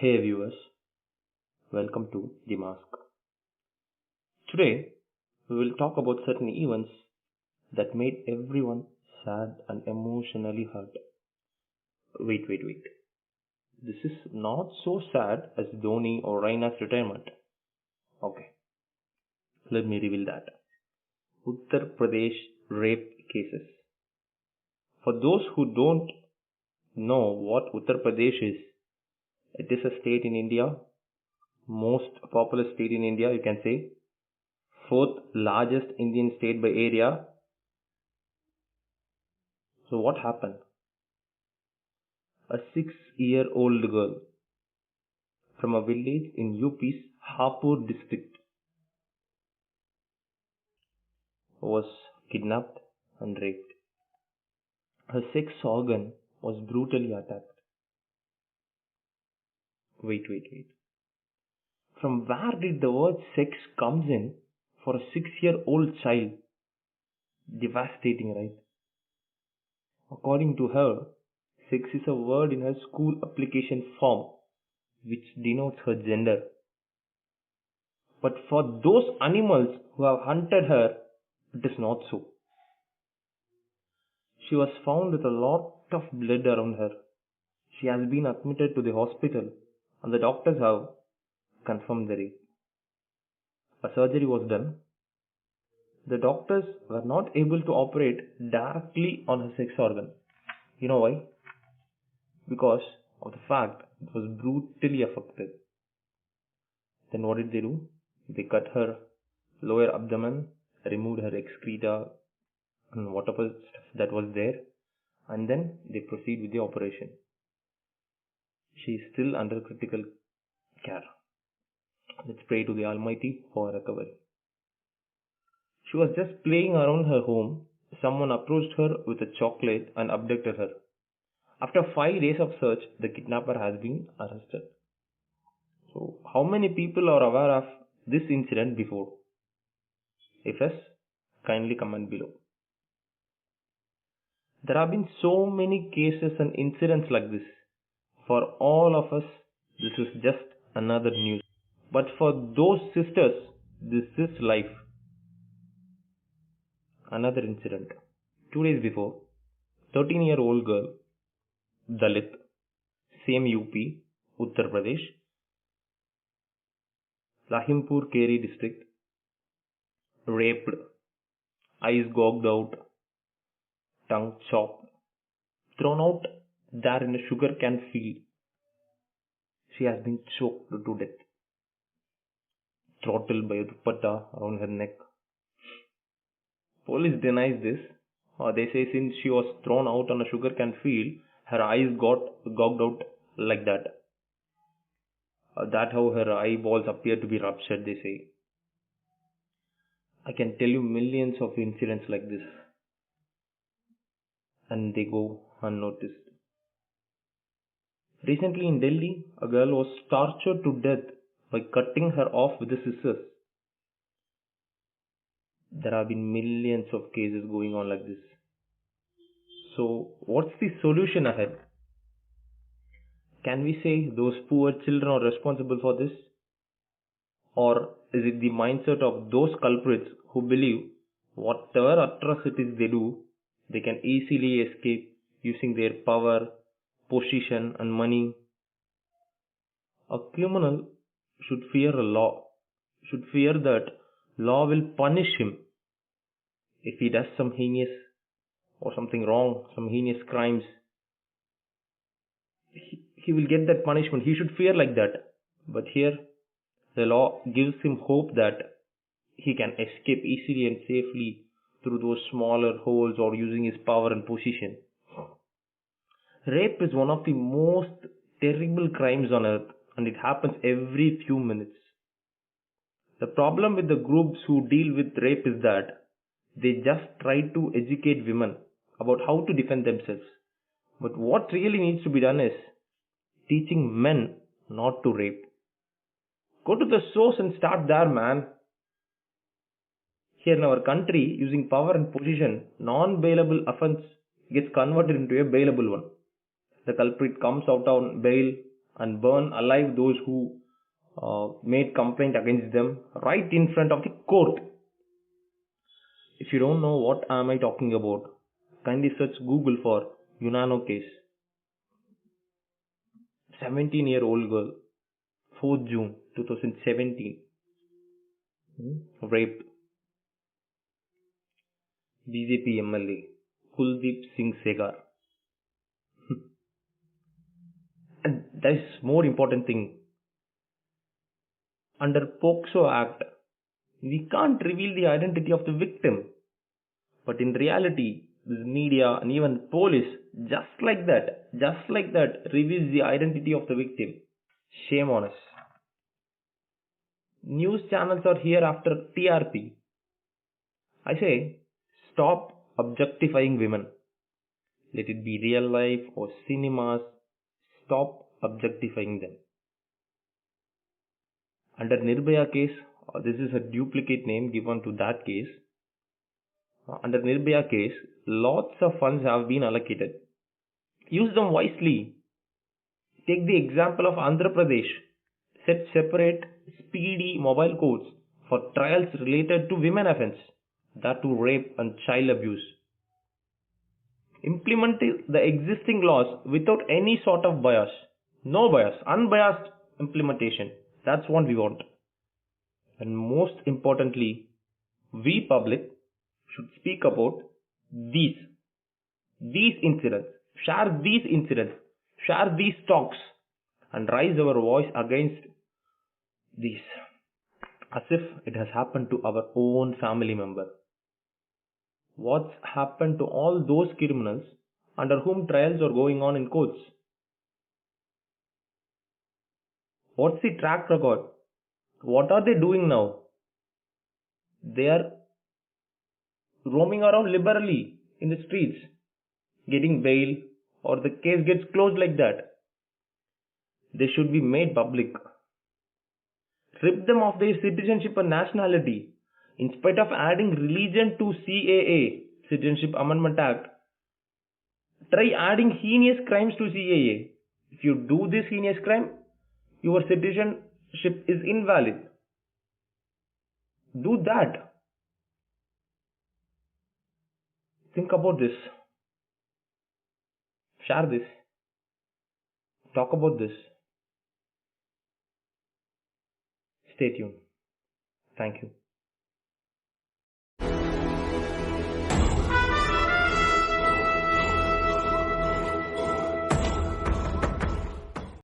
Hey viewers, welcome to The Mask. Today we will talk about certain events that made everyone sad and emotionally hurt. Wait. This is not so sad as Dhoni or Raina's retirement. Okay, let me reveal that. Uttar Pradesh rape cases. For those who don't know what Uttar Pradesh is, it is a state in India, most populous state in India, you can say, fourth largest Indian state by area. So what happened? A 6-year-old girl from a village in UP's Hapur district was kidnapped and raped. Her sex organ was brutally attacked. Wait. From where did the word sex comes in for a 6-year-old child? Devastating, right? According to her, sex is a word in her school application form which denotes her gender. But for those animals who have hunted her, it is not so. She was found with a lot of blood around her. She has been admitted to the hospital and the doctors have confirmed the rape. A surgery was done. The doctors were not able to operate directly on her sex organ. You know why? Because of the fact it was brutally affected. Then what did they do? They cut her lower abdomen, removed her excreta and whatever stuff that was there, and then they proceed with the operation. She is still under critical care. Let's pray to the Almighty for recovery. She was just playing around her home. Someone approached her with a chocolate and abducted her. After 5 days of search, the kidnapper has been arrested. So, how many people are aware of this incident before? If yes, kindly comment below. There have been so many cases and incidents like this. For all of us, this is just another news. But for those sisters, this is life. Another incident. 2 days before, 13-year-old girl, Dalit, same UP, Uttar Pradesh, Lahimpur Keri district, raped, eyes gouged out, tongue chopped, thrown out there in a sugar cane field. She has been choked to death, throttled by a dupatta around her neck. Police denies this. They say since she was thrown out on a sugarcane field, her eyes got gouged out like that. That's how her eyeballs appear to be ruptured, they say. I can tell you millions of incidents like this. And they go unnoticed. Recently in Delhi, a girl was tortured to death by cutting her off with the scissors. There have been millions of cases going on like this. So, what's the solution ahead? Can we say those poor children are responsible for this? Or is it the mindset of those culprits who believe whatever atrocities they do, they can easily escape using their power, position, and money? A criminal should fear a law, should fear that law will punish him if he does some heinous or something wrong, some heinous crimes. He will get that punishment. He should fear like that. But here, the law gives him hope that he can escape easily and safely through those smaller holes or using his power and position. Rape is one of the most terrible crimes on earth, and it happens every few minutes. The problem with the groups who deal with rape is that they just try to educate women about how to defend themselves. But what really needs to be done is teaching men not to rape. Go to the source and start there, man. Here in our country, using power and position, non-bailable offence gets converted into a bailable one. The culprit comes out on bail and burn alive those who made complaint against them right in front of the court. If you don't know what am I talking about, kindly search Google for Yunano case. 17-year-old girl, 4th June 2017, raped. BJP MLA Kuldeep Singh Segar. And that is more important thing. Under POCSO Act, we can't reveal the identity of the victim. But in reality, this media and even police, just like that, reveals the identity of the victim. Shame on us. News channels are here after TRP. I say, stop objectifying women. Let it be real life or cinemas. Stop objectifying them. Under Nirbhaya case, this is a duplicate name given to that case. Under Nirbhaya case, lots of funds have been allocated. Use them wisely. Take the example of Andhra Pradesh. Set separate, speedy mobile courts for trials related to women offence, that to rape and child abuse. Implement the existing laws without any sort of bias. No bias, unbiased implementation. That's what we want. And most importantly, we public should speak about these incidents, share these talks, and raise our voice against these, as if it has happened to our own family member. What's happened to all those criminals under whom trials are going on in courts? What's the track record? What are they doing now? They are roaming around liberally in the streets, getting bail, or the case gets closed like that. They should be made public. Strip them of their citizenship and nationality. In spite of adding religion to CAA, Citizenship Amendment Act, try adding heinous crimes to CAA. If you do this heinous crime, your citizenship is invalid. Do that. Think about this. Share this. Talk about this. Stay tuned. Thank you.